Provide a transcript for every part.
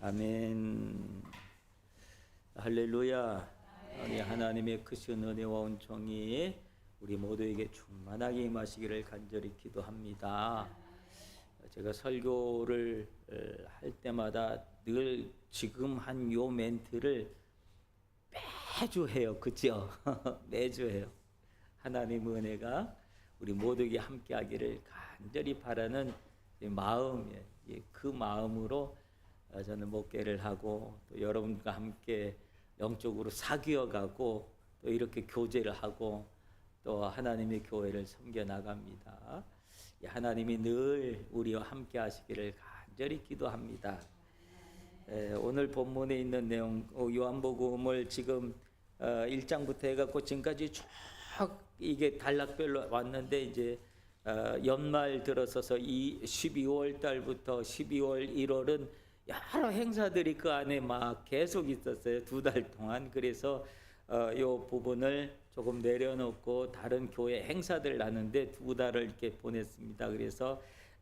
아멘. 할렐루야. 우리 하나님의 크신 은혜와 은총이 우리 모두에게 충만하게 임하시기를 간절히 기도합니다. 제가 설교를 할 때마다 늘 지금 한 요 멘트를 매주 해요. 그죠? 매주 해요. 하나님의 은혜가 우리 모두에게 함께하기를 간절히 바라는 마음이에요. 그 마음으로 저는 목회를 하고 또 여러분과 함께 영적으로 사귀어가고 또 이렇게 교제를 하고 또 하나님의 교회를 섬겨 나갑니다. 하나님이 늘 우리와 함께 하시기를 간절히 기도합니다. 오늘 본문에 있는 내용 요한복음을 지금 1장부터 해갖고 지금까지 쭉 이게 단락별로 왔는데 이제 연말 들어서서 12월 달부터 12월 1월은 여러 행사들이 그 안에 막 계속 있었어요. 2달 동안. 그래서 이 부분을 조금 내려놓고 다른 교회 행사들 하는데 2달을 이렇게 보냈습니다. 그래서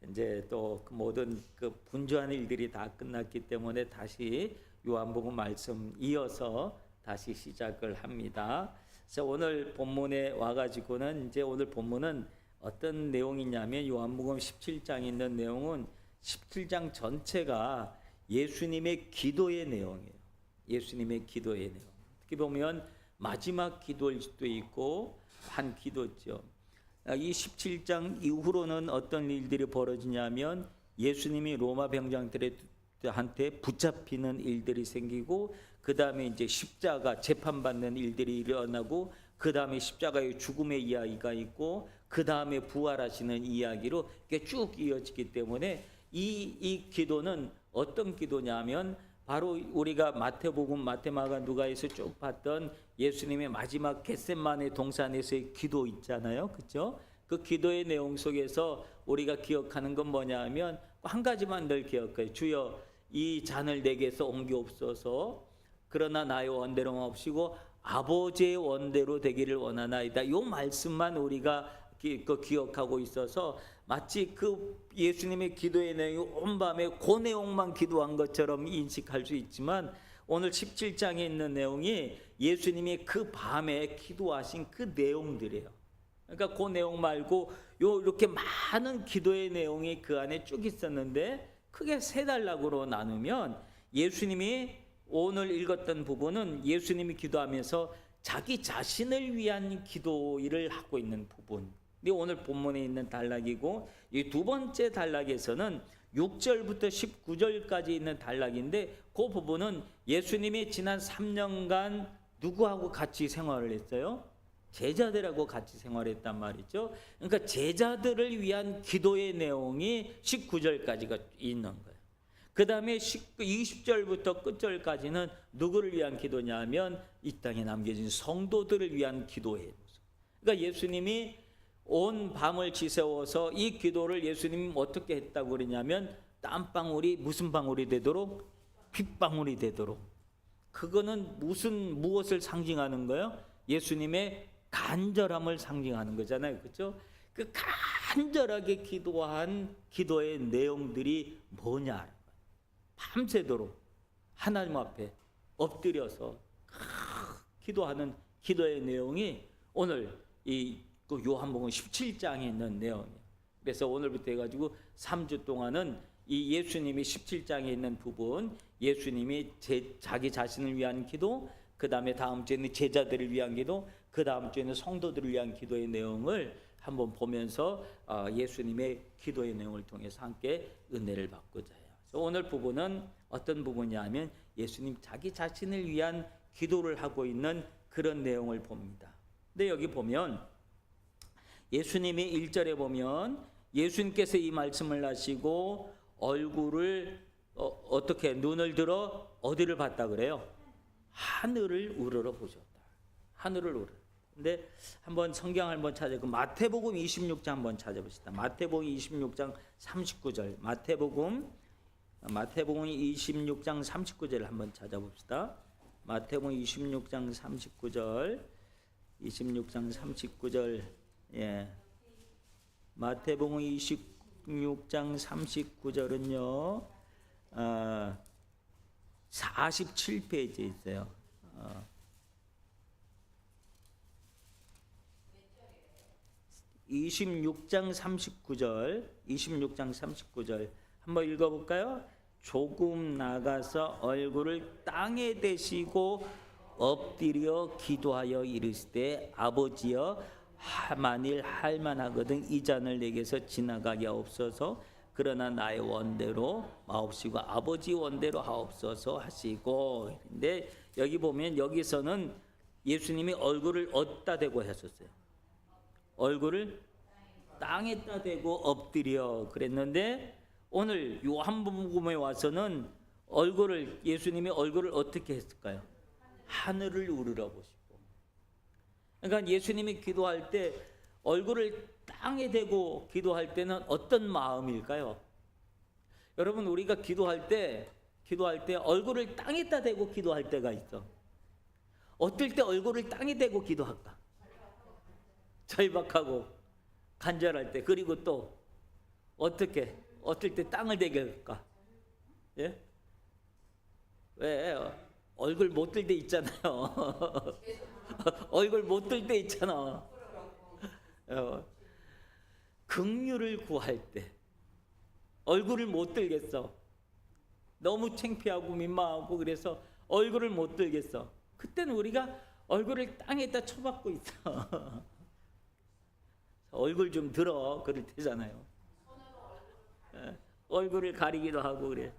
이제 또 그 모든 그 분주한 일들이 다 끝났기 때문에 다시 요한복음 말씀 이어서 다시 시작을 합니다. 그래서 오늘 본문에 와가지고는 이제 오늘 본문은 어떤 내용이냐면 요한복음 17장에 있는 내용은 17장 전체가 예수님의 기도의 내용이에요. 예수님의 기도의 내용. 어떻게 보면 마지막 기도일 수도 있고 한 기도죠. 이 17장 이후로는 어떤 일들이 벌어지냐면 예수님이 로마 병장들한테 붙잡히는 일들이 생기고 그 다음에 이제 십자가 재판받는 일들이 일어나고 그 다음에 십자가의 죽음의 이야기가 있고 그 다음에 부활하시는 이야기로 이게 쭉 이어지기 때문에 이 기도는 어떤 기도냐면 바로 우리가 마태복음, 마태마가, 누가에서 쭉 봤던 예수님의 마지막 겟세마네 동산에서의 기도 있잖아요. 그렇죠? 그 기도의 내용 속에서 우리가 기억하는 건 뭐냐면 한 가지만 늘 기억해요. 주여 이 잔을 내게서 옮겨옵소서. 그러나 나의 원대로 없이고 아버지의 원대로 되기를 원하나이다. 이 말씀만 우리가 기억하고 있어서 마치 그 예수님의 기도의 내용이 온 밤에 그 내용만 기도한 것처럼 인식할 수 있지만 오늘 17장에 있는 내용이 예수님이 그 밤에 기도하신 그 내용들이에요. 그러니까 그 내용 말고 이렇게 많은 기도의 내용이 그 안에 쭉 있었는데 크게 세 단락으로 나누면 예수님이 오늘 읽었던 부분은 예수님이 기도하면서 자기 자신을 위한 기도를 하고 있는 부분. 이 오늘 본문에 있는 단락이고 이 두 번째 단락에서는 6절부터 19절까지 있는 단락인데 그 부분은 예수님이 지난 3년간 누구하고 같이 생활을 했어요? 제자들하고 같이 생활했단 말이죠. 그러니까 제자들을 위한 기도의 내용이 19절까지가 있는 거예요. 그 다음에 20절부터 끝절까지는 누구를 위한 기도냐면 이 땅에 남겨진 성도들을 위한 기도예요. 그러니까 예수님이 온 밤을 지새워서 이 기도를 예수님이 어떻게 했다고 그러냐면 땀방울이 무슨 방울이 되도록? 핏방울이 되도록. 그거는 무엇을 상징하는 거예요? 예수님의 간절함을 상징하는 거잖아요. 그렇죠? 그 간절하게 기도한 기도의 내용들이 뭐냐? 밤새도록 하나님 앞에 엎드려서 기도하는 기도의 내용이 오늘 이 요한복음 17장에 있는 내용이에요. 그래서 오늘부터 해가지고 3주 동안은 이 예수님이 17장에 있는 부분, 예수님이 자기 자신을 위한 기도, 그 다음에 다음 주에는 제자들을 위한 기도, 그 다음 주에는 성도들을 위한 기도의 내용을 한번 보면서 예수님의 기도의 내용을 통해서 함께 은혜를 받고자 해요. 그래서 오늘 부분은 어떤 부분이냐면 예수님 자기 자신을 위한 기도를 하고 있는 그런 내용을 봅니다. 근데 여기 보면 예수님이 1절에 보면 예수님께서 이 말씀을 하시고 얼굴을 어떻게 눈을 들어 어디를 봤다 그래요? 하늘을 우러러 보셨다. 하늘을 우러러. 근데 한번 성경 한번 찾아보고 마태복음 26장 한번 찾아봅시다. 마태복음 26장 39절. 마태복음 26장 39절을 한번 찾아봅시다. 마태복음 26장 39절. 26장 39절. 예. 마태복음 26장 39절은요. 47페이지에 있어요. 26장 39절 한번 읽어볼까요? 조금 나가서 얼굴을 땅에 대시고 엎드려 기도하여 이르시되 아버지여 만일 할만하거든 이 잔을 내게서 지나가게 하옵소서. 그러나 나의 원대로 마옵시고 아버지 원대로 하옵소서 하시고. 근데 여기 보면 여기서는 예수님이 얼굴을 어디다 대고 하셨어요? 얼굴을 땅에다 대고 엎드려 그랬는데 오늘 요한복음에 와서는 예수님이 얼굴을 어떻게 했을까요? 하늘을 우러러보시고. 그러니까 예수님이 기도할 때 얼굴을 땅에 대고 기도할 때는 어떤 마음일까요? 여러분 우리가 기도할 때 얼굴을 땅에다 대고 기도할 때가 있어. 어떨 때 얼굴을 땅에 대고 기도할까? 절박하고 간절할 때. 그리고 또 어떨 때 땅을 대게 할까? 예? 왜? 얼굴 못 들 때 있잖아요. 얼굴 못 들 때 있잖아. 긍휼을 구할 때 얼굴을 못 들겠어. 너무 창피하고 민망하고 그래서 얼굴을 못 들겠어. 그때는 우리가 얼굴을 땅에다 쳐박고 있어. 얼굴 좀 들어 그럴 때잖아요. 얼굴을 가리기도 하고 그래.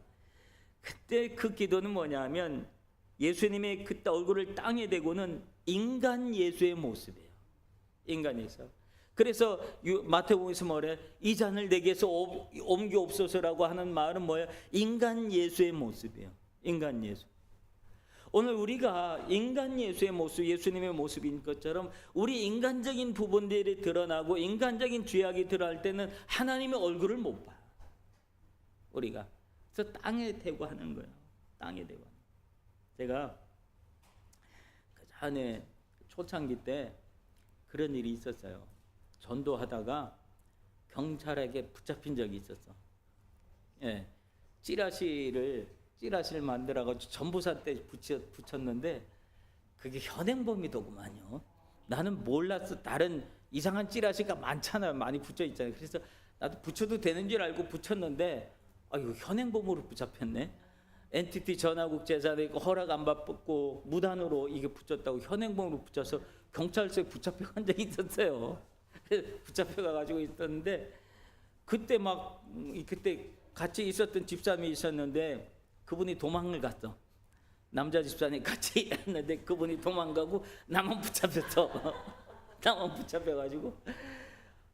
그때 그 기도는 뭐냐면 예수님의 그때 얼굴을 땅에 대고는 인간 예수의 모습이에요. 인간 예수. 그래서 마태복음에서 뭐래? 이 잔을 내게서 옮겨옵소서라고 하는 말은 뭐예요? 인간 예수의 모습이에요. 인간 예수. 오늘 우리가 인간 예수의 모습, 예수님의 모습인 것처럼 우리 인간적인 부분들이 드러나고 인간적인 죄악이 드러날 때는 하나님의 얼굴을 못 봐요. 우리가. 그래서 땅에 대고 하는 거예요. 땅에 대고. 제가 그 전에 초창기 때 그런 일이 있었어요. 전도하다가 경찰에게 붙잡힌 적이 있었어. 예, 찌라시를 만들어가지고 전부사 때 붙였는데 그게 현행범이더구만요. 나는 몰랐어. 다른 이상한 찌라시가 많잖아요. 많이 붙여 있잖아요. 그래서 나도 붙여도 되는 줄 알고 붙였는데 이거 현행범으로 붙잡혔네. 엔티티 전화국 제자도 있고 허락 안 받고 무단으로 이게 붙였다고 현행범으로 붙여서 경찰서에 붙잡혀간 적이 있었어요. 붙잡혀가 가지고 있었는데 그때 같이 있었던 집사님이 있었는데 그분이 도망을 갔어. 남자 집사님 같이 했는데 그분이 도망가고 나만 붙잡혔어. 나만 붙잡혀가지고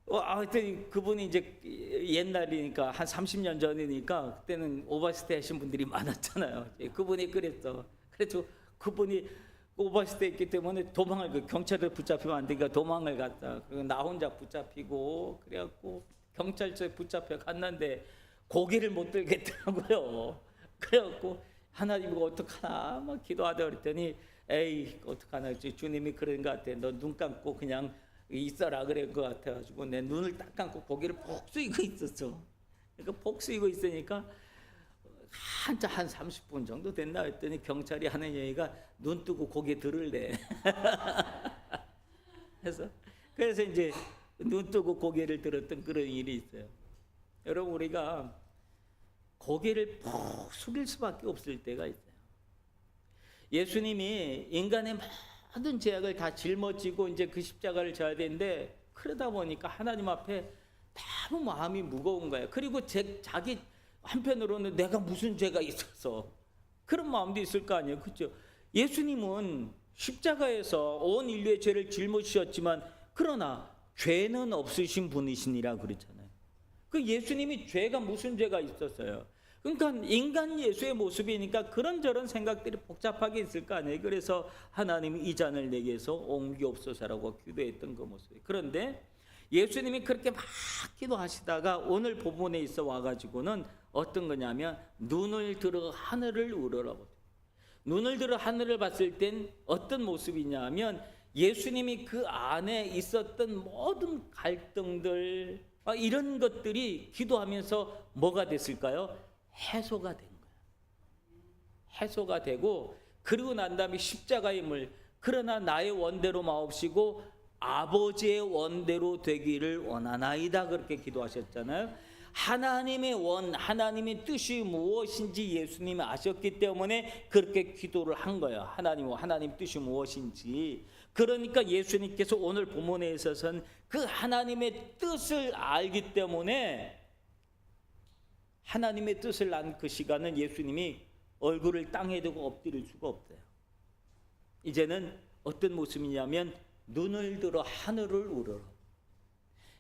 하여튼 그분이 이제 옛날이니까 한 30년 전이니까 그때는 오버스테 하신 분들이 많았잖아요. 그분이 그랬어. 그래서 그분이 오버스테 했기 때문에 경찰에 붙잡히면 안 되니까 도망을 갔다. 그리고 나 혼자 붙잡히고 그래갖고 경찰서에 붙잡혀 갔는데 고개를 못 들겠더라고요. 그래갖고 하나님 이거 어떡하나 막 기도하다 그랬더니 에이 어떡하나 주님이 그런 것 같아. 너 눈 감고 그냥 있어라 그래 것 같아가지고 내 눈을 딱 감고 고개를 폭 숙이고 있었어. 그러니까 폭 숙이고 있으니까 한참 한 30분 정도 됐나 했더니 경찰이 하는 얘기가 눈 뜨고 고개 들을래. 그래서 이제 눈 뜨고 고개를 들었던 그런 일이 있어요. 여러분 우리가 고개를 푹 숙일 수밖에 없을 때가 있어요. 예수님이 인간의 모든 죄악을 다 짊어지고 이제 그 십자가를 져야 되는데 그러다 보니까 하나님 앞에 너무 마음이 무거운 거예요. 그리고 자기 한편으로는 내가 무슨 죄가 있어서 그런 마음도 있을 거 아니에요. 그렇죠? 예수님은 십자가에서 온 인류의 죄를 짊어지셨지만 그러나 죄는 없으신 분이시니라 그랬잖아요. 그 예수님이 무슨 죄가 있었어요. 그러니까 인간 예수의 모습이니까 그런저런 생각들이 복잡하게 있을 거 아니에요. 그래서 하나님이 이 잔을 내게서 옮기옵소서라고 기도했던 그 모습이에요. 그런데 예수님이 그렇게 막 기도하시다가 오늘 본문에 있어 와가지고는 어떤 거냐면 눈을 들어 하늘을 우러러보세요. 눈을 들어 하늘을 봤을 땐 어떤 모습이냐면 예수님이 그 안에 있었던 모든 갈등들 이런 것들이 기도하면서 뭐가 됐을까요? 해소가 된 거예요. 해소가 되고, 그리고 난 다음에 십자가의 물, 그러나 나의 원대로 마옵시고 아버지의 원대로 되기를 원하나이다, 그렇게 기도하셨잖아요. 하나님의 원, 하나님의 뜻이 무엇인지 예수님이 아셨기 때문에 그렇게 기도를 한 거예요. 하나님 뜻이 무엇인지. 그러니까 예수님께서 오늘 본문에 있어서는 그 하나님의 뜻을 알기 때문에, 하나님의 뜻을 안 그 시간은 예수님이 얼굴을 땅에 두고 엎드릴 수가 없어요. 이제는 어떤 모습이냐면 눈을 들어 하늘을 우러러.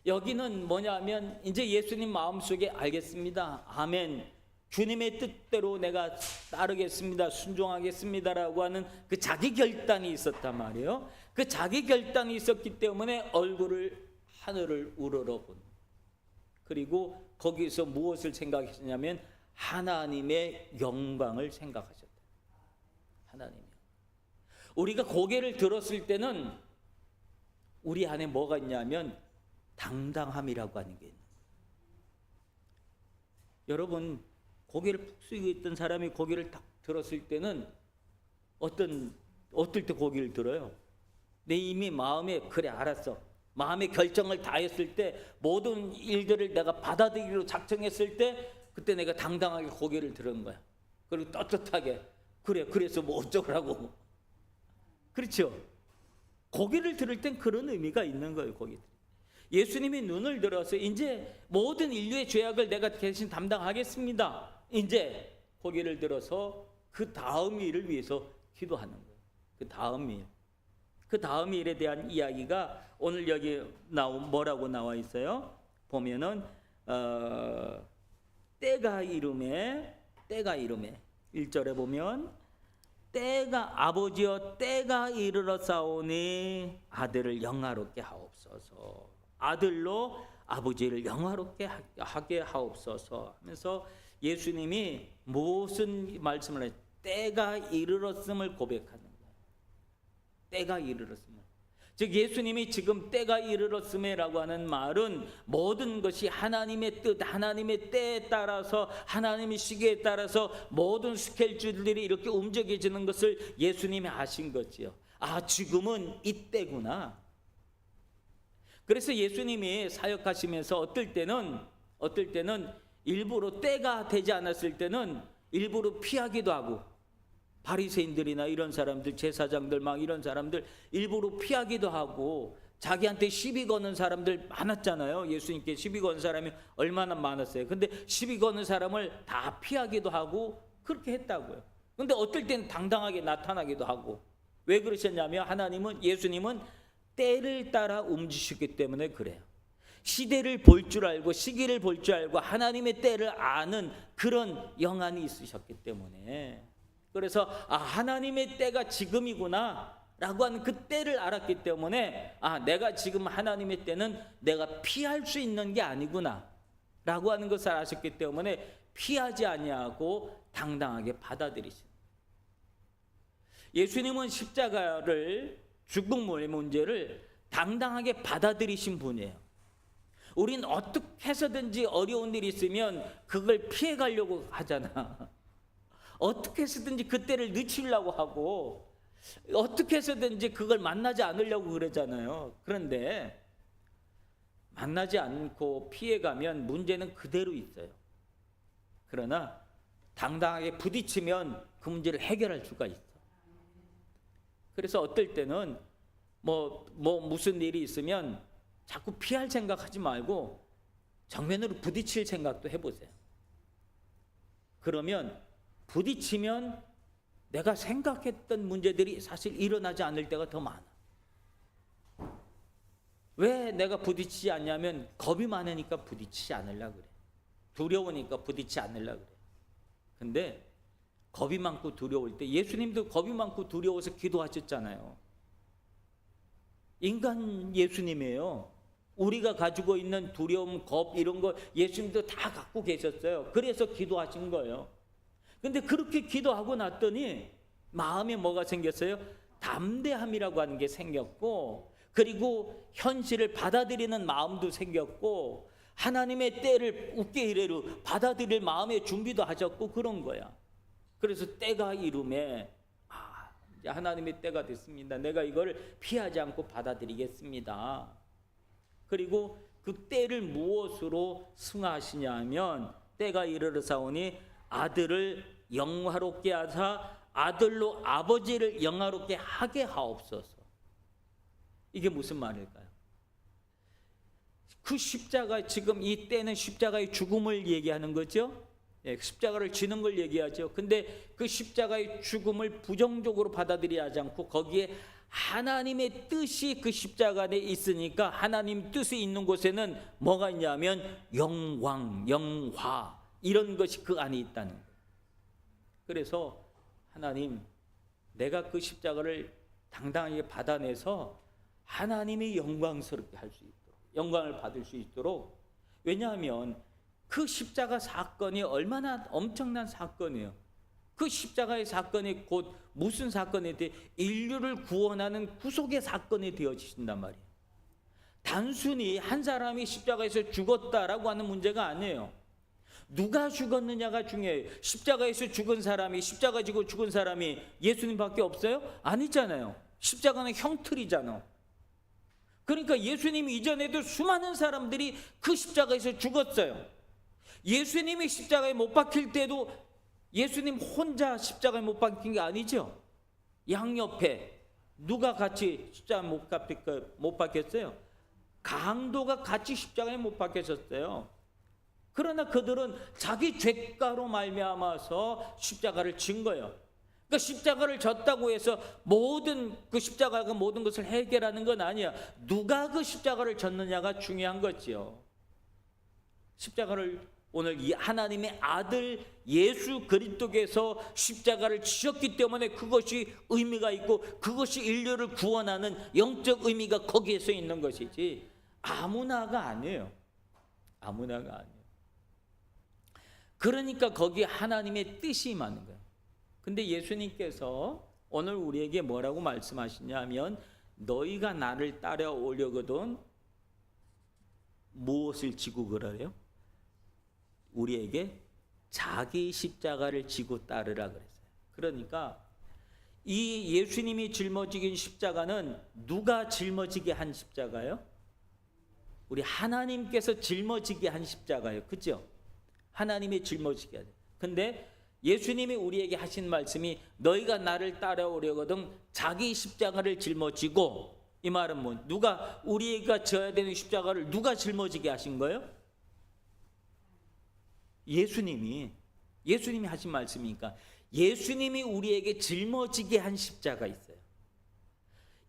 여기는 뭐냐면 이제 예수님 마음속에 알겠습니다, 아멘, 주님의 뜻대로 내가 따르겠습니다, 순종하겠습니다라고 하는 그 자기 결단이 있었단 말이에요. 그 자기 결단이 있었기 때문에 얼굴을 하늘을 우러러 본. 그리고 거기서 무엇을 생각했냐면 하나님의 영광을 생각하셨다. 하나님이요. 우리가 고개를 들었을 때는 우리 안에 뭐가 있냐면 당당함이라고 하는 게 있는 거예요. 여러분, 고개를 푹 숙이고 있던 사람이 고개를 딱 들었을 때는 어떨 때 고개를 들어요? 내 이미 마음에 그래 알았어, 마음의 결정을 다 했을 때, 모든 일들을 내가 받아들이기로 작정했을 때, 그때 내가 당당하게 고개를 들은 거야. 그리고 떳떳하게 그래서 뭐 어쩌라고. 그렇죠? 고개를 들을 땐 그런 의미가 있는 거예요. 고개. 예수님이 눈을 들어서 이제 모든 인류의 죄악을 내가 대신 담당하겠습니다, 이제 고개를 들어서 그 다음 일을 위해서 기도하는 거예요. 그 다음 일에 대한 이야기가 오늘 여기 뭐라고 나와 있어요? 보면은 때가 이름에 1절에 보면 아버지여 때가 이르렀사오니 아들을 영화롭게 하옵소서, 아들로 아버지를 영화롭게 하게 하옵소서 하면서 예수님이 무슨 말씀을 해요? 때가 이르렀음을 고백하는 거예요. 때가 이르렀음을. 즉 예수님이 지금 때가 이르렀음이라고 하는 말은 모든 것이 하나님의 뜻, 하나님의 때에 따라서, 하나님의 시기에 따라서 모든 스케줄들이 이렇게 움직여지는 것을 예수님이 아신 거지요. 아, 지금은 이때구나. 그래서 예수님이 사역하시면서 어떨 때는 일부러 때가 되지 않았을 때는 일부러 피하기도 하고, 바리새인들이나 이런 사람들, 제사장들 막 이런 사람들 일부러 피하기도 하고, 자기한테 시비 거는 사람들 많았잖아요. 예수님께 시비 거는 사람이 얼마나 많았어요. 근데 시비 거는 사람을 다 피하기도 하고 그렇게 했다고요. 근데 어떨 때는 당당하게 나타나기도 하고. 왜 그러셨냐면 예수님은 때를 따라 움직이기 때문에 그래요. 시대를 볼 줄 알고 시기를 볼 줄 알고 하나님의 때를 아는 그런 영안이 있으셨기 때문에, 그래서 하나님의 때가 지금이구나 라고 하는 그 때를 알았기 때문에, 내가 지금 하나님의 때는 내가 피할 수 있는 게 아니구나 라고 하는 것을 아셨기 때문에 피하지 아니하고 당당하게 받아들이신. 예수님은 십자가를, 죽음의 문제를 당당하게 받아들이신 분이에요. 우린 어떻게 해서든지 어려운 일이 있으면 그걸 피해 가려고 하잖아. 어떻게 해서든지 그때를 늦추려고 하고, 어떻게 해서든지 그걸 만나지 않으려고 그러잖아요. 그런데 만나지 않고 피해가면 문제는 그대로 있어요. 그러나 당당하게 부딪히면 그 문제를 해결할 수가 있어. 그래서 어떨 때는 무슨 일이 있으면 자꾸 피할 생각하지 말고 정면으로 부딪힐 생각도 해보세요. 그러면 부딪히면 내가 생각했던 문제들이 사실 일어나지 않을 때가 더 많아. 왜 내가 부딪히지 않냐면 겁이 많으니까 부딪히지 않으려고 그래. 두려우니까 부딪히지 않으려고 그래. 근데 겁이 많고 두려울 때, 예수님도 겁이 많고 두려워서 기도하셨잖아요. 인간 예수님이에요. 우리가 가지고 있는 두려움, 겁 이런 거 예수님도 다 갖고 계셨어요. 그래서 기도하신 거예요. 근데 그렇게 기도하고 났더니 마음에 뭐가 생겼어요? 담대함이라고 하는 게 생겼고, 그리고 현실을 받아들이는 마음도 생겼고, 하나님의 때를 웃게 이래로 받아들일 마음의 준비도 하셨고, 그런 거야. 그래서 때가 이름에 이제 하나님의 때가 됐습니다. 내가 이걸 피하지 않고 받아들이겠습니다. 그리고 그 때를 무엇으로 승하시냐 하면 때가 이르러사오니 아들을 영화롭게 하사 아들로 아버지를 영화롭게 하게 하옵소서. 이게 무슨 말일까요? 그 십자가, 지금 이 때는 십자가의 죽음을 얘기하는 거죠. 십자가를 지는 걸 얘기하죠. 근데 그 십자가의 죽음을 부정적으로 받아들이지 않고 거기에 하나님의 뜻이 그 십자가 안에 있으니까 하나님 뜻이 있는 곳에는 뭐가 있냐면 영광, 영화 이런 것이 그 안에 있다는 거예요. 그래서 하나님, 내가 그 십자가를 당당하게 받아내서 하나님이 영광스럽게 할 수 있도록, 영광을 받을 수 있도록. 왜냐하면 그 십자가 사건이 얼마나 엄청난 사건이에요. 그 십자가의 사건이 곧 무슨 사건이 돼? 인류를 구원하는 구속의 사건이 되어지신단 말이에요. 단순히 한 사람이 십자가에서 죽었다라고 하는 문제가 아니에요. 누가 죽었느냐가 중요해요. 십자가에서 죽은 사람이, 십자가 지고 죽은 사람이 예수님밖에 없어요? 아니잖아요. 십자가는 형틀이잖아. 그러니까 예수님 이전에도 수많은 사람들이 그 십자가에서 죽었어요. 예수님이 십자가에 못 박힐 때도 예수님 혼자 십자가에 못 박힌 게 아니죠. 양옆에 누가 같이 십자가에 못 박혔어요? 강도가 같이 십자가에 못 박혔었어요. 그러나 그들은 자기 죄가로 말미암아서 십자가를 진 거예요. 그러니까 십자가를 졌다고 해서 모든 그 십자가가 모든 것을 해결하는 건 아니야. 누가 그 십자가를 졌느냐가 중요한 거지요. 십자가를 오늘 이 하나님의 아들 예수 그리스도께서 십자가를 지셨기 때문에 그것이 의미가 있고 그것이 인류를 구원하는 영적 의미가 거기에서 있는 것이지 아무나가 아니에요. 아무나가 아니에요. 그러니까 거기에 하나님의 뜻이 임하는 거예요. 근데 예수님께서 오늘 우리에게 뭐라고 말씀하시냐면 너희가 나를 따라오려거든 무엇을 지고 그러래요? 우리에게 자기 십자가를 지고 따르라 그랬어요. 그러니까 이 예수님이 짊어지긴 십자가는 누가 짊어지게 한 십자가요? 우리 하나님께서 짊어지게 한 십자가예요. 그죠? 하나님이 짊어지게 하죠. 근데 예수님이 우리에게 하신 말씀이 너희가 나를 따라오려거든 자기 십자가를 짊어지고, 이 말은 뭐 누가 우리가 져야 되는 십자가를 누가 짊어지게 하신 거예요? 예수님이 하신 말씀이니까 예수님이 우리에게 짊어지게 한 십자가 있어요.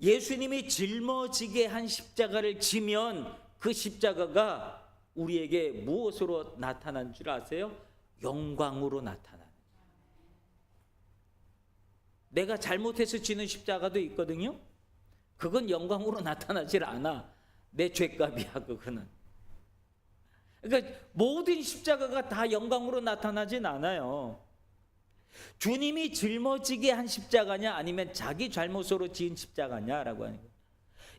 예수님이 짊어지게 한 십자가를 지면 그 십자가가 우리에게 무엇으로 나타난 줄 아세요? 영광으로 나타나는. 내가 잘못해서 지는 십자가도 있거든요. 그건 영광으로 나타나질 않아. 내 죄값이야 그거는. 그러니까 모든 십자가가 다 영광으로 나타나진 않아요. 주님이 짊어지게 한 십자가냐 아니면 자기 잘못으로 지은 십자가냐라고 하는 거예요.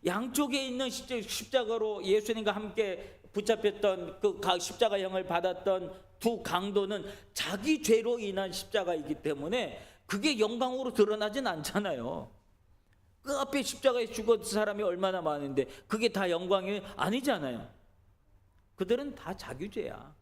양쪽에 있는 십자가로 예수님과 함께 붙잡혔던 그 십자가형을 받았던 두 강도는 자기 죄로 인한 십자가이기 때문에 그게 영광으로 드러나진 않잖아요. 그 앞에 십자가에 죽은 사람이 얼마나 많은데 그게 다 영광이 아니잖아요. 그들은 다 자기 죄야.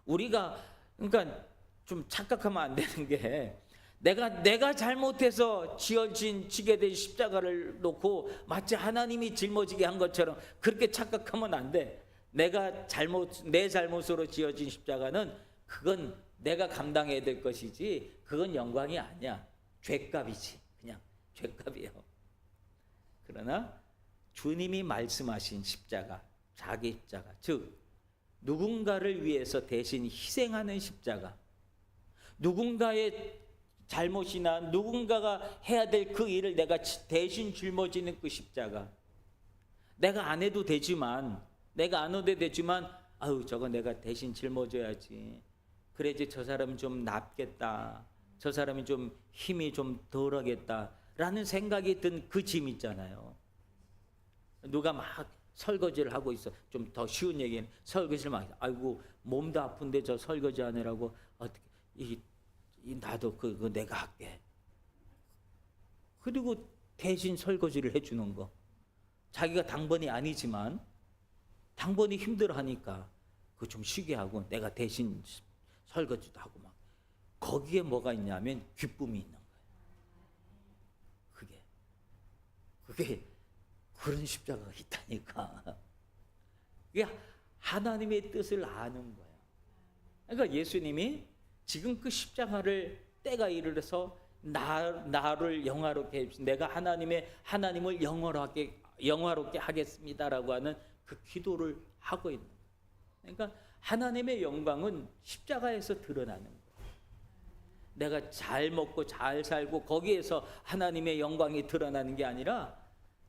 우리가 그러니까 좀 착각하면 안 되는 게 내가 잘못해서 지게 된 십자가를 놓고 마치 하나님이 짊어지게 한 것처럼 그렇게 착각하면 안 돼. 내 잘못으로 지어진 십자가는 그건 내가 감당해야 될 것이지 그건 영광이 아니야. 죄값이지. 그냥 죄값이에요. 그러나 주님이 말씀하신 십자가, 자기 십자가, 즉 누군가를 위해서 대신 희생하는 십자가, 누군가의 잘못이나 누군가가 해야 될 그 일을 내가 대신 짊어지는 그 십자가. 내가 안 해도 되지만 아유 저거 내가 대신 짊어져야지. 그래야지 저 사람은 좀 낫겠다. 저 사람이 좀 힘이 좀 덜하겠다 라는 생각이 든 그 짐 있잖아요. 누가 막 설거지를 하고 있어. 좀 더 쉬운 얘기는 설거지를 막 아이고 몸도 아픈데 저 설거지 하느라고 어떻게 나도 그거 내가 할게. 그리고 대신 설거지를 해주는 거. 자기가 당번이 아니지만 당번이 힘들어하니까 그거 좀 쉬게 하고 내가 대신 설거지도 하고 막. 거기에 뭐가 있냐면 기쁨이 있는 거예요. 그게 그런 십자가가 있다니까. 이게 하나님의 뜻을 아는 거야. 그러니까 예수님이 지금 그 십자가를 때가 이르러서 나를 영화롭게 해주신, 내가 하나님을 영화롭게 하겠습니다라고 하는 그 기도를 하고 있는 거예요. 그러니까 하나님의 영광은 십자가에서 드러나는 거예요. 내가 잘 먹고 잘 살고 거기에서 하나님의 영광이 드러나는 게 아니라,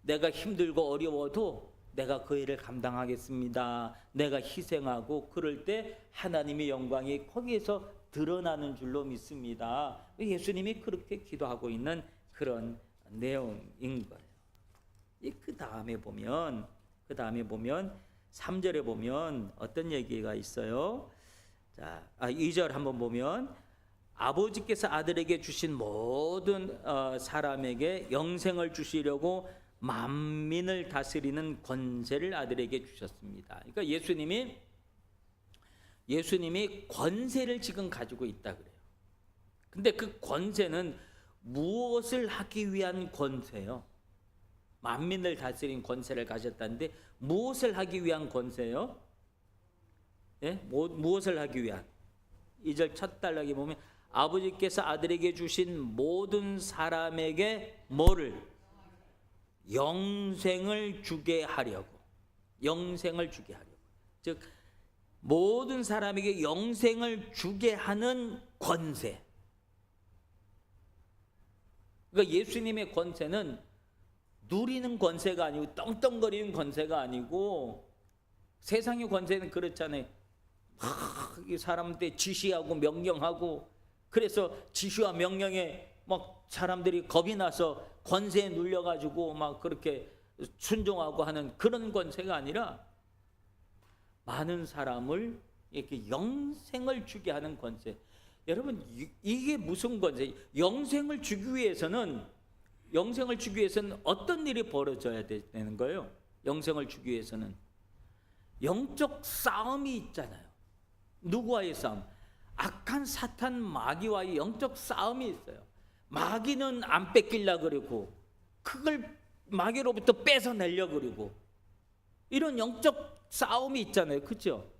내가 힘들고 어려워도 내가 그 일을 감당하겠습니다, 내가 희생하고 그럴 때 하나님의 영광이 거기에서 드러나는 줄로 믿습니다. 예수님이 그렇게 기도하고 있는 그런 내용인 거예요. 그 다음에 보면 3절에 보면 어떤 얘기가 있어요. 자, 2절 한번 보면, 아버지께서 아들에게 주신 모든 사람에게 영생을 주시려고 만민을 다스리는 권세를 아들에게 주셨습니다. 그러니까 예수님이 권세를 지금 가지고 있다 그래요. 근데 그 권세는 무엇을 하기 위한 권세요? 만민을 다스리는 권세를 가졌다는데 무엇을 하기 위한 권세요? 예? 무엇을 하기 위한? 2절 첫 단락에 보면 아버지께서 아들에게 주신 모든 사람에게 뭐를? 영생을 주게 하려고. 영생을 주게 하려고. 즉 모든 사람에게 영생을 주게 하는 권세. 그러니까 예수님의 권세는 누리는 권세가 아니고 떵떵거리는 권세가 아니고, 세상의 권세는 그렇잖아요. 막 사람한테 지시하고 명령하고, 그래서 지시와 명령에 막 사람들이 겁이 나서 권세에 눌려가지고 막 그렇게 순종하고 하는 그런 권세가 아니라, 많은 사람을 이렇게 영생을 주게 하는 권세. 여러분, 이게 무슨 권세? 영생을 주기 위해서는 어떤 일이 벌어져야 되는 거예요? 영생을 주기 위해서는 영적 싸움이 있잖아요. 누구와의 싸움? 악한 사탄 마귀와의 영적 싸움이 있어요. 마귀는 안 뺏기려고 그러고, 그걸 마귀로부터 뺏어내려고 그러고, 이런 영적 싸움이 있잖아요. 그렇죠?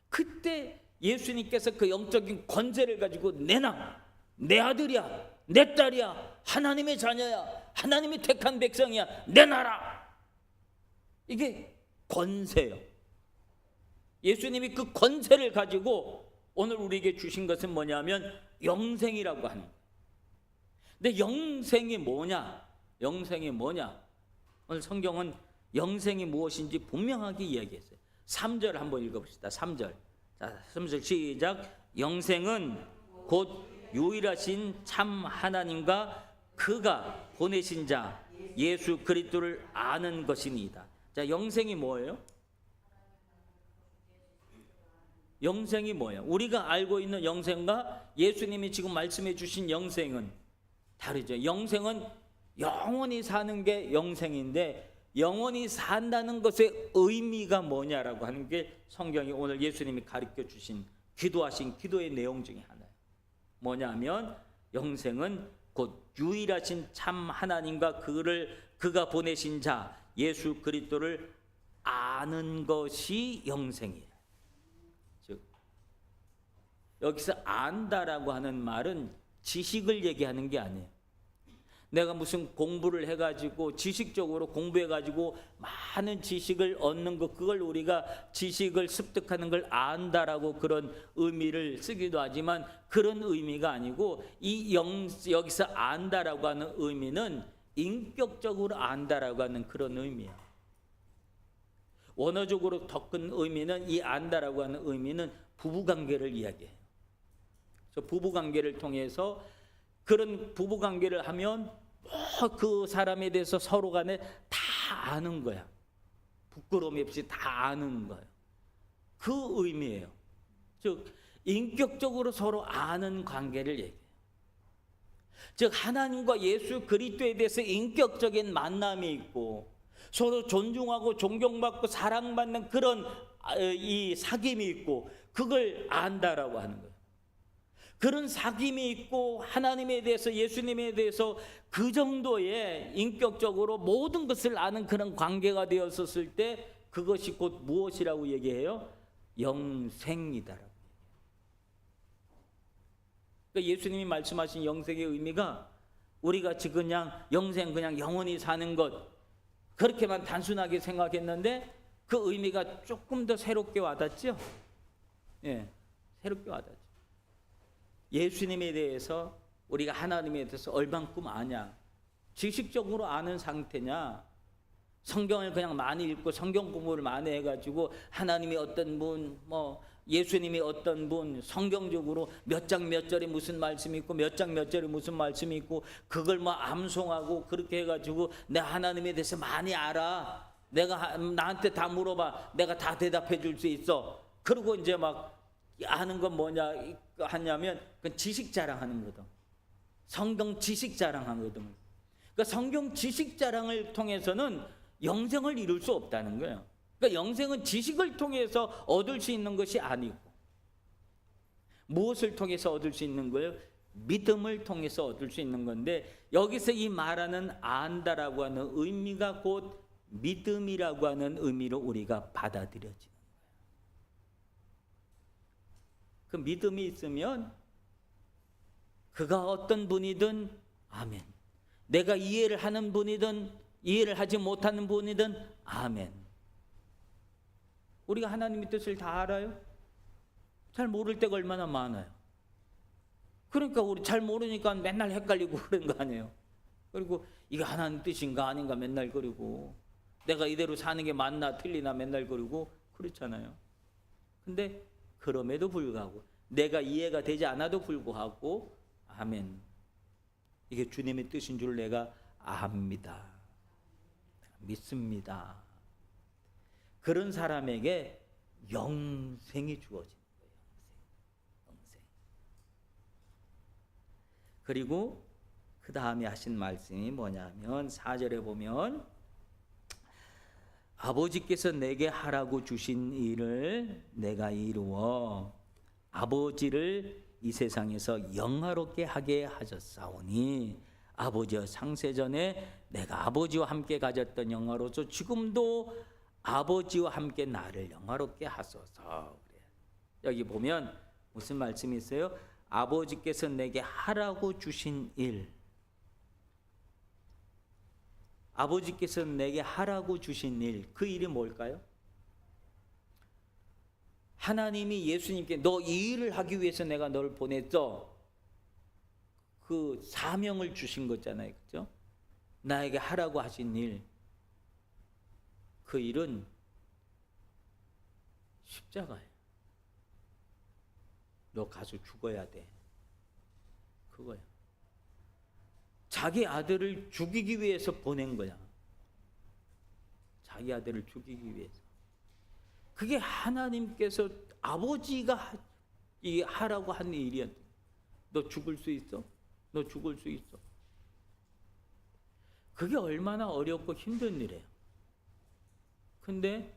그때 예수님께서 그 영적인 권세를 가지고 내놔, 내 아들이야, 내 딸이야, 하나님의 자녀야, 하나님이 택한 백성이야, 내놔라. 이게 권세예요. 예수님이 그 권세를 가지고 오늘 우리에게 주신 것은 뭐냐면 영생이라고 하는 거예요. 근데 영생이 뭐냐? 오늘 성경은 영생이 무엇인지 분명하게 이야기했어요. 3절 한번 읽어봅시다. 3절. 자, 3절 시작. 영생은 곧 유일하신 참 하나님과 그가 보내신 자 예수 그리스도를 아는 것이니이다. 자, 영생이 뭐예요? 영생이 뭐예요? 우리가 알고 있는 영생과 예수님이 지금 말씀해 주신 영생은 다르죠. 영생은 영원히 사는 게 영생인데, 영원히 산다는 것의 의미가 뭐냐라고 하는 게 성경이 오늘 예수님이 가르쳐 주신 기도하신 기도의 내용 중에 하나예요. 뭐냐면 영생은 곧 유일하신 참 하나님과 그가 보내신 자 예수 그리스도를 아는 것이 영생이에요. 즉 여기서 안다라고 하는 말은 지식을 얘기하는 게 아니에요. 내가 무슨 공부를 해가지고 지식적으로 공부해가지고 많은 지식을 얻는 것, 그걸 우리가 지식을 습득하는 걸 안다라고 그런 의미를 쓰기도 하지만, 그런 의미가 아니고 여기서 안다라고 하는 의미는 인격적으로 안다라고 하는 그런 의미예요. 원어적으로 더 큰 의미는, 이 안다라고 하는 의미는 부부관계를 이야기해요. 그래서 부부관계를 통해서, 그런 부부관계를 하면 그 사람에 대해서 서로 간에 다 아는 거야. 부끄러움이 없이 다 아는 거예요. 그 의미예요. 즉 인격적으로 서로 아는 관계를 얘기해요. 즉 하나님과 예수 그리스도에 대해서 인격적인 만남이 있고 서로 존중하고 존경받고 사랑받는 그런 이 사귐이 있고 그걸 안다라고 하는 거예요. 그런 사귐이 있고 하나님에 대해서 예수님에 대해서 그 정도의 인격적으로 모든 것을 아는 그런 관계가 되었었을 때 그것이 곧 무엇이라고 얘기해요? 영생이다라고. 그러니까 예수님이 말씀하신 영생의 의미가 우리 같이 그냥 영생 그냥 영원히 사는 것 그렇게만 단순하게 생각했는데 그 의미가 조금 더 새롭게 와닿죠? 예, 새롭게 와닿죠. 예수님에 대해서 우리가 하나님에 대해서 얼만큼 아냐? 지식적으로 아는 상태냐? 성경을 그냥 많이 읽고 성경 공부를 많이 해가지고 하나님이 어떤 분, 예수님이 어떤 분, 성경적으로 몇 장 몇 절에 무슨 말씀이 있고 몇 장 몇 절에 무슨 말씀이 있고 그걸 암송하고 그렇게 해가지고 내 하나님에 대해서 많이 알아. 내가 나한테 다 물어봐. 내가 다 대답해 줄 수 있어. 그리고 이제 아는 건 뭐냐 하냐면 그 지식 자랑하는 거거든. 성경 지식 자랑하거든. 그러니까 성경 지식 자랑을 통해서는 영생을 이룰 수 없다는 거예요. 그러니까 영생은 지식을 통해서 얻을 수 있는 것이 아니고 무엇을 통해서 얻을 수 있는 거예요? 믿음을 통해서 얻을 수 있는 건데 여기서 이 말하는 안다라고 하는 의미가 곧 믿음이라고 하는 의미로 우리가 받아들여지는 거예요. 그 믿음이 있으면 그가 어떤 분이든 아멘. 내가 이해를 하는 분이든 이해를 하지 못하는 분이든 아멘. 우리가 하나님의 뜻을 다 알아요? 잘 모를 때가 얼마나 많아요. 그러니까 우리 잘 모르니까 맨날 헷갈리고 그런 거 아니에요. 그리고 이게 하나님 뜻인가 아닌가 맨날 그러고 내가 이대로 사는 게 맞나 틀리나 맨날 그러고 그렇잖아요. 근데 그럼에도 불구하고 내가 이해가 되지 않아도 불구하고 아멘. 이게 주님의 뜻인 줄 내가 압니다. 믿습니다. 그런 사람에게 영생이 주어지는 거예요. 영생. 그리고 그 다음에 하신 말씀이 뭐냐면 4절에 보면 아버지께서 내게 하라고 주신 일을 내가 이루어 아버지를 이 세상에서 영화롭게 하게 하셨사오니 아버지와 창세전에 내가 아버지와 함께 가졌던 영화로서 지금도 아버지와 함께 나를 영화롭게 하소서. 여기 보면 무슨 말씀이 있어요? 아버지께서 내게 하라고 주신 일. 아버지께서 내게 하라고 주신 일. 그 일이 뭘까요? 하나님이 예수님께 너 이 일을 하기 위해서 내가 너를 보냈어. 그 사명을 주신 거잖아요. 그렇죠? 나에게 하라고 하신 일. 그 일은 십자가예요. 너 가서 죽어야 돼. 그거야. 자기 아들을 죽이기 위해서 보낸 거야. 자기 아들을 죽이기 위해서. 그게 하나님께서 아버지가 하라고 한 일이야. 너 죽을 수 있어? 너 죽을 수 있어? 그게 얼마나 어렵고 힘든 일이에요. 근데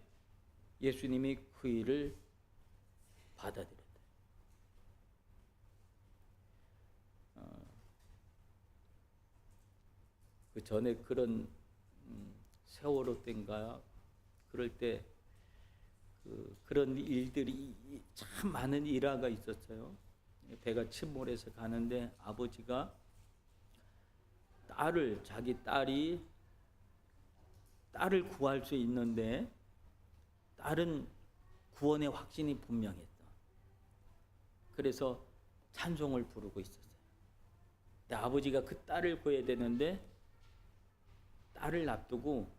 예수님이 그 일을 받아들였다. 그 전에 그런 세월호 때인가 그럴 때 그런 일들이 참 많은 일화가 있었어요. 배가 침몰해서 가는데 아버지가 자기 딸을 구할 수 있는데 딸은 구원의 확신이 분명했어. 그래서 찬송을 부르고 있었어요. 근데 아버지가 그 딸을 구해야 되는데 딸을 놔두고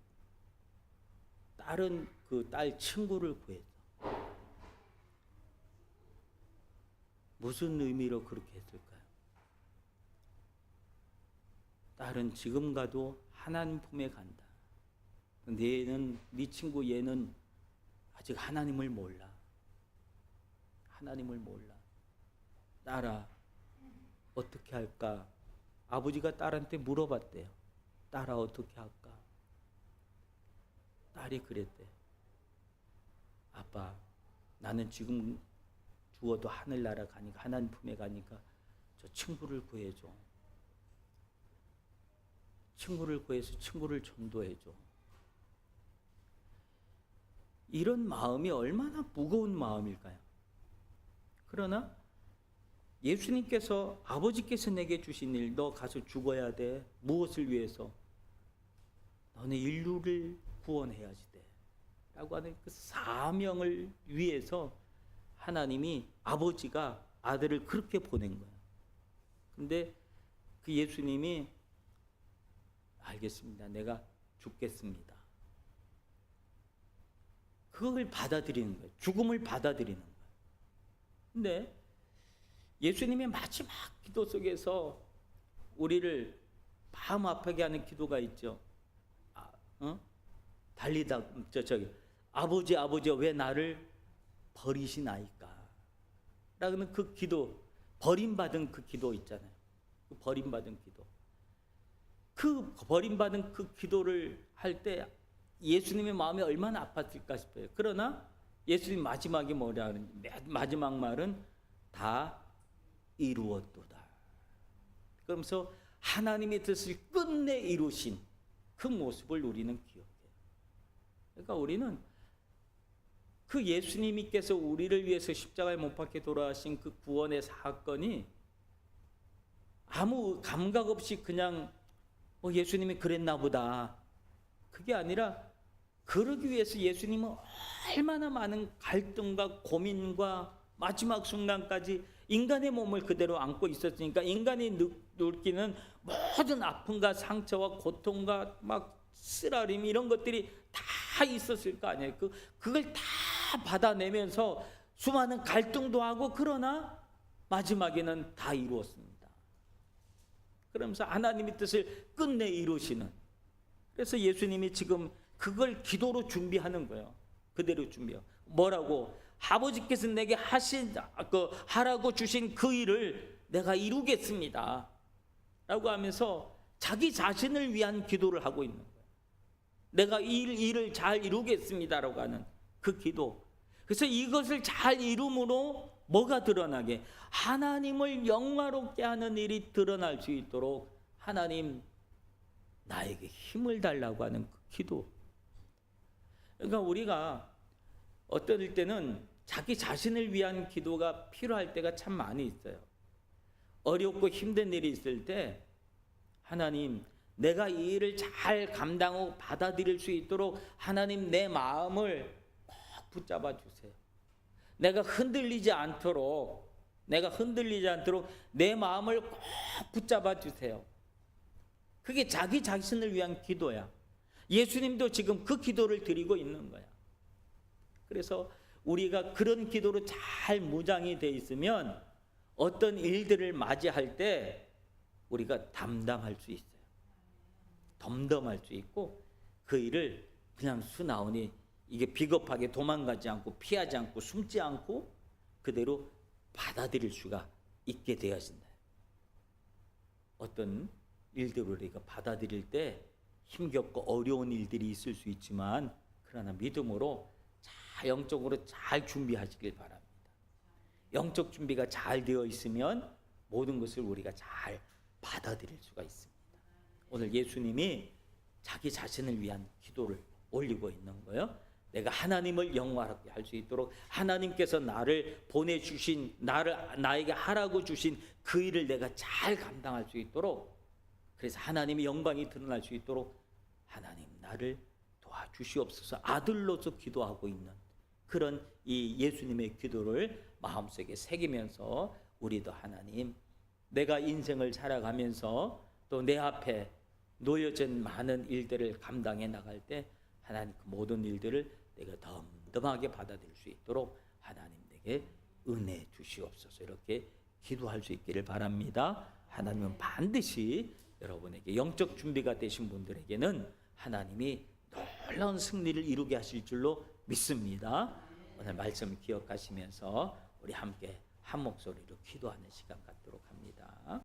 딸은 그 딸 친구를 구했어. 무슨 의미로 그렇게 했을까요? 딸은 지금 가도 하나님 품에 간다. 근데 네 친구 얘는 아직 하나님을 몰라. 하나님을 몰라. 딸아 어떻게 할까? 아버지가 딸한테 물어봤대요. 딸아 어떻게 할까? 딸이 그랬대. 아빠 나는 지금 죽어도 하늘나라 가니까 하나님 품에 가니까 저 친구를 구해줘. 친구를 구해서 친구를 전도해줘. 이런 마음이 얼마나 무거운 마음일까요? 그러나 예수님께서 아버지께서 내게 주신 일, 너 가서 죽어야 돼. 무엇을 위해서? 너네 인류를 구원해야지 돼. 라고 하는 그 사명을 위해서 하나님이 아버지가 아들을 그렇게 보낸 거예요. 근데 그 예수님이 알겠습니다. 내가 죽겠습니다. 그걸 받아들이는 거예요. 죽음을 받아들이는 거예요. 근데 예수님의 마지막 기도 속에서 우리를 마음 아프게 하는 기도가 있죠. 달리다 아버지 왜 나를 버리시나이까? 라는 그 기도, 버림받은 그 기도 있잖아요. 그 버림받은 기도. 그 버림받은 그 기도를 할 때 예수님의 마음이 얼마나 아팠을까 싶어요. 그러나 예수님 마지막에 뭐라 하는지, 마지막 말은 다 이루었도다. 그러면서 하나님의 뜻을 끝내 이루신 그 모습을 우리는 기억해요. 그러니까 우리는 그 예수님께서 우리를 위해서 십자가에 못 박혀 돌아가신 그 구원의 사건이 아무 감각 없이 그냥 예수님이 그랬나 보다. 그게 아니라 그러기 위해서 예수님은 얼마나 많은 갈등과 고민과 마지막 순간까지 인간의 몸을 그대로 안고 있었으니까 인간이 느끼는 모든 아픔과 상처와 고통과 막 쓰라림 이런 것들이 다 있었을 거 아니에요. 그걸 다 받아내면서 수많은 갈등도 하고 그러나 마지막에는 다 이루었습니다. 그러면서 하나님의 뜻을 끝내 이루시는. 그래서 예수님이 지금 그걸 기도로 준비하는 거예요. 그대로 준비해요. 뭐라고? 아버지께서 내게 하라고 주신 그 일을 내가 이루겠습니다. 라고 하면서 자기 자신을 위한 기도를 하고 있는 거예요. 내가 이 일을 잘 이루겠습니다라고 하는 그 기도. 그래서 이것을 잘 이룸으로 뭐가 드러나게? 하나님을 영화롭게 하는 일이 드러날 수 있도록 하나님 나에게 힘을 달라고 하는 그 기도. 그러니까 우리가 어떨 때는 자기 자신을 위한 기도가 필요할 때가 참 많이 있어요. 어렵고 힘든 일이 있을 때 하나님 내가 이 일을 잘 감당하고 받아들일 수 있도록 하나님 내 마음을 꼭 붙잡아 주세요. 내가 흔들리지 않도록 내 마음을 꼭 붙잡아 주세요. 그게 자기 자신을 위한 기도야. 예수님도 지금 그 기도를 드리고 있는 거야. 그래서 우리가 그런 기도로 잘 무장이 돼 있으면 어떤 일들을 맞이할 때 우리가 담당할 수 있어요. 덤덤할 수 있고 그 일을 그냥 수나오니 이게 비겁하게 도망가지 않고 피하지 않고 숨지 않고 그대로 받아들일 수가 있게 되어진다. 어떤 일들을 우리가 받아들일 때 힘겹고 어려운 일들이 있을 수 있지만 그러나 믿음으로 영적으로 잘 준비하시길 바랍니다. 영적 준비가 잘 되어 있으면 모든 것을 우리가 잘 받아들일 수가 있습니다. 오늘 예수님이 자기 자신을 위한 기도를 올리고 있는 거예요. 내가 하나님을 영화롭게 할 수 있도록 하나님께서 나를 보내주신 나에게 하라고 주신 그 일을 내가 잘 감당할 수 있도록, 그래서 하나님의 영광이 드러날 수 있도록 하나님 나를 도와주시옵소서 아들로서 기도하고 있는 그런 이 예수님의 기도를 마음속에 새기면서 우리도 하나님 내가 인생을 살아가면서 또 내 앞에 놓여진 많은 일들을 감당해 나갈 때 하나님 그 모든 일들을 내가 덤덤하게 받아들일 수 있도록 하나님 내게 은혜 주시옵소서. 이렇게 기도할 수 있기를 바랍니다. 하나님은 반드시 여러분에게 영적 준비가 되신 분들에게는 하나님이 놀라운 승리를 이루게 하실 줄로 믿습니다. 오늘 말씀 기억하시면서 우리 함께 한 목소리로 기도하는 시간 갖도록 합니다.